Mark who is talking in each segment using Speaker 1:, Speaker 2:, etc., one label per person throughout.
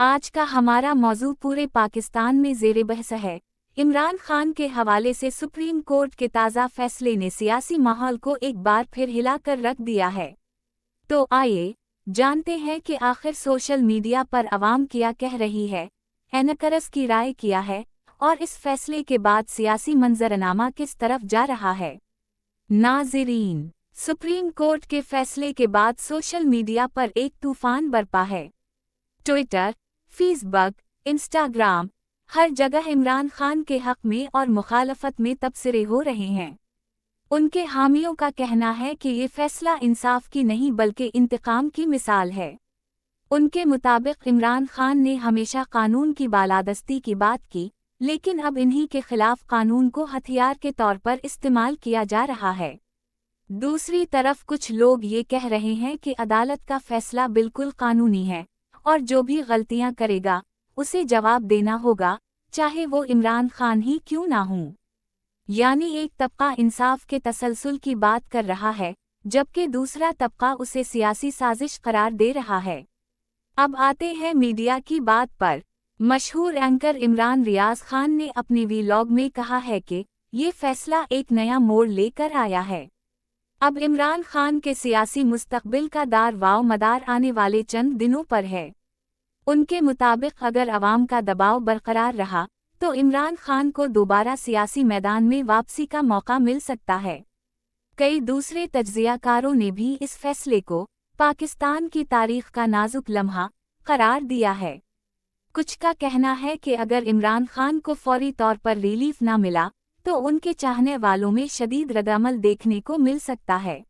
Speaker 1: आज का हमारा मौजू पूरे पाकिस्तान में ज़ेरे बहस है। इमरान खान के हवाले से सुप्रीम कोर्ट के ताज़ा फैसले ने सियासी माहौल को एक बार फिर हिलाकर रख दिया है। तो आइए जानते हैं कि आखिर सोशल मीडिया पर अवाम क्या कह रही है, एनकरस की राय क्या है और इस फैसले के बाद सियासी मंजरनामा किस तरफ जा रहा है। नाज़रीन, सुप्रीम कोर्ट के फैसले के बाद सोशल मीडिया पर एक तूफान बरपा है। ट्विटर, फेसबुक, इंस्टाग्राम, हर जगह इमरान खान के हक में और मुखालफत में तबसरे हो रहे हैं। उनके हामियों का कहना है कि ये फैसला इंसाफ की नहीं बल्कि इंतकाम की मिसाल है। उनके मुताबिक इमरान खान ने हमेशा कानून की बालादस्ती की बात की, लेकिन अब इन्हीं के खिलाफ कानून को हथियार के तौर पर इस्तेमाल किया जा रहा है। दूसरी तरफ कुछ लोग ये कह रहे हैं कि अदालत का फैसला बिल्कुल कानूनी है और जो भी गलतियां करेगा उसे जवाब देना होगा, चाहे वो इमरान खान ही क्यों ना हो। यानी एक तबका इंसाफ के तसलसल की बात कर रहा है, जबकि दूसरा तबका उसे सियासी साजिश करार दे रहा है। अब आते हैं मीडिया की बात पर। मशहूर एंकर इमरान रियाज खान ने अपने वीलॉग में कहा है कि ये फैसला एक नया मोड़ लेकर आया है। अब इमरान खान के सियासी मुस्तकबिल का दार मदार आने वाले चंद दिनों पर है। उनके मुताबिक अगर अवाम का दबाव बरकरार रहा तो इमरान खान को दोबारा सियासी मैदान में वापसी का मौका मिल सकता है। कई दूसरे तज्ज़ियाकारों ने भी इस फैसले को पाकिस्तान की तारीख का नाजुक लम्हा करार दिया है। कुछ का कहना है कि अगर इमरान खान को फौरी तौर पर रिलीफ न मिला तो उनके चाहने वालों में शदीद रद्दअमल देखने को मिल सकता है।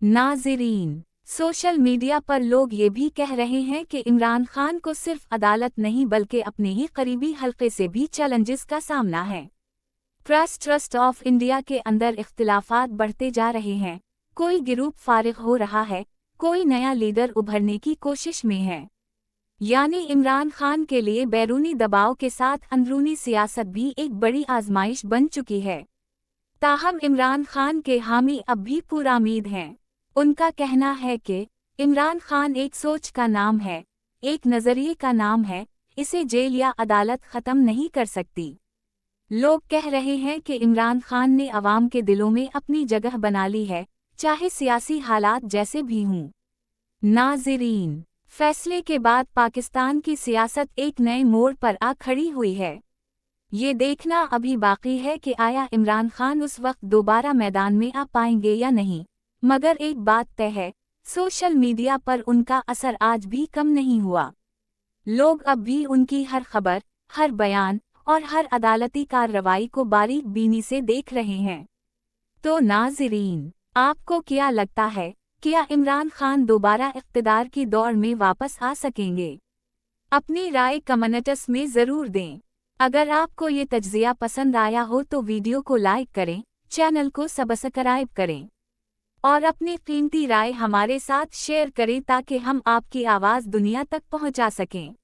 Speaker 1: नाज़रीन, सोशल मीडिया पर लोग ये भी कह रहे हैं कि इमरान खान को सिर्फ अदालत नहीं बल्कि अपने ही करीबी हल्के से भी चैलेंजेस का सामना है। प्रेस ट्रस्ट ऑफ इंडिया के अंदर इख्तिलाफात बढ़ते जा रहे हैं। कोई गिरूप फारिग हो रहा है, कोई नया लीडर उभरने की कोशिश में है। यानी इमरान खान के लिए बैरूनी दबाव के साथ अंदरूनी सियासत भी एक बड़ी आजमाइश बन चुकी है। ताहम इमरान खान के हामी अब भी पुरामीद हैं। उनका कहना है कि इमरान खान एक सोच का नाम है, एक नज़रिए का नाम है, इसे जेल या अदालत ख़त्म नहीं कर सकती। लोग कह रहे हैं कि इमरान खान ने अवाम के दिलों में अपनी जगह बना ली है, चाहे सियासी हालात जैसे भी हों। नाज़रीन, फैसले के बाद पाकिस्तान की सियासत एक नए मोड़ पर आ खड़ी हुई है। ये देखना अभी बाकी है कि आया इमरान खान उस वक्त दोबारा मैदान में आ पाएंगे या नहीं, मगर एक बात तय है, सोशल मीडिया पर उनका असर आज भी कम नहीं हुआ। लोग अब भी उनकी हर खबर, हर बयान और हर अदालती कार्रवाई को बारीक बीनी से देख रहे हैं। तो नाज़रीन, आपको क्या लगता है, क्या इमरान खान दोबारा इक़्तिदार की दौड़ में वापस आ सकेंगे? अपनी राय कमेंट्स में ज़रूर दें। अगर आपको ये तज्ज़िया पसंद आया हो तो वीडियो को लाइक करें, चैनल को सब्सक्राइब करें और अपनी कीमती राय हमारे साथ शेयर करें ताकि हम आपकी आवाज़ दुनिया तक पहुंचा सकें।